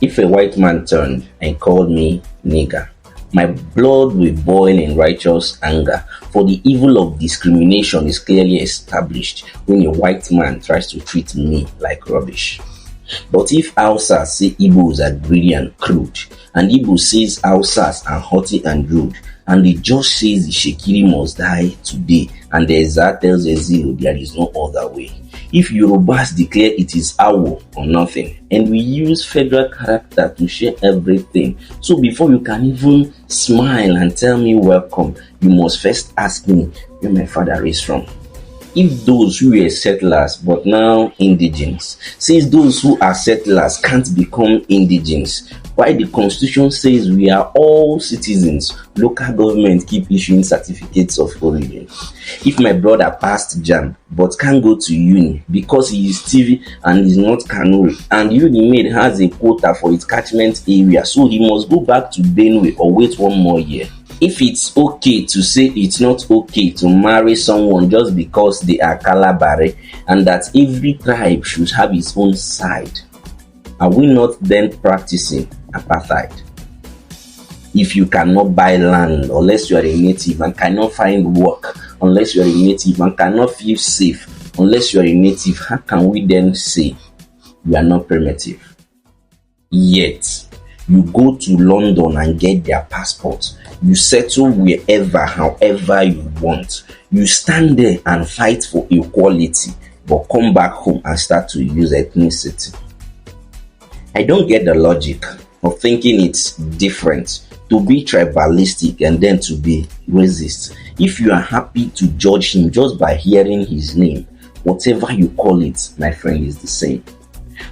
If a white man turned and called me nigger, my blood will boil in righteous anger, for the evil of discrimination is clearly established when a white man tries to treat me like rubbish. But if Hausas say Igbos are greedy and crude, and Igbo says Hausas are haughty and rude, and the judge says the Shekiri must die today, and the Ezra tells Ezilo there is no other way. If Yorubas declare it is Awo or nothing, and we use federal character to share everything, so before you can even smile and tell me welcome, you must first ask me where my father is from. If those who were settlers but now indigenes, since those who are settlers can't become indigenes, why the constitution says we are all citizens, local government keep issuing certificates of origin. If my brother passed JAMB but can't go to uni because he is TV and is not Kanuri, and Unimed has a quota for its catchment area, so he must go back to Benue or wait one more year. If it's okay to say it's not okay to marry someone just because they are Kalabare, and that every tribe should have its own side, are we not then practicing apartheid? If you cannot buy land unless you are a native and cannot find work unless you are a native and cannot feel safe unless you are a native, how can we then say you are not primitive? Yet, you go to London and get their passport. You settle wherever, however you want. You stand there and fight for equality, but come back home and start to use ethnicity. I don't get the logic of thinking it's different to be tribalistic and then to be racist. If you are happy to judge him just by hearing his name, whatever you call it, my friend, is the same.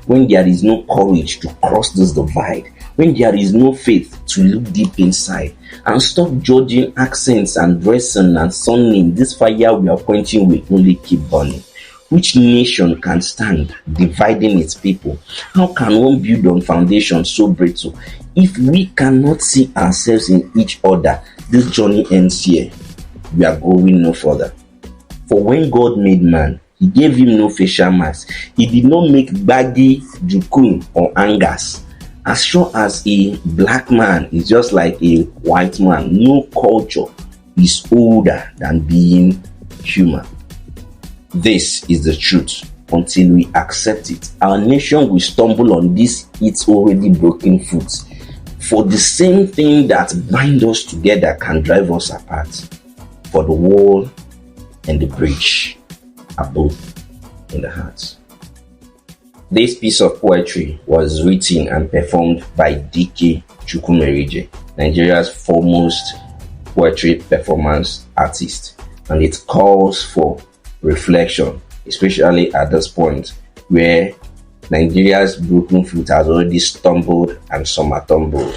When there is no courage to cross this divide, when there is no faith to look deep inside and stop judging accents and dressing and surname, this fire we are quenching will only keep burning. Which nation can stand dividing its people? How can one build on foundation so brittle? If we cannot see ourselves in each other, this journey ends here. We are going no further. For when God made man, he gave him no facial mask. He did not make baggy, jukun, or angas. As sure as a black man is just like a white man, no culture is older than being human. This is the truth. Until we accept it, our nation will stumble on this its already broken foot. For the same thing that binds us together can drive us apart. For the wall and the bridge are both in the heart. This piece of poetry was written and performed by D.K. Chukwumerije, Nigeria's foremost poetry performance artist, and it calls for reflection, especially at this point where Nigeria's broken foot has already stumbled and some are tumbled.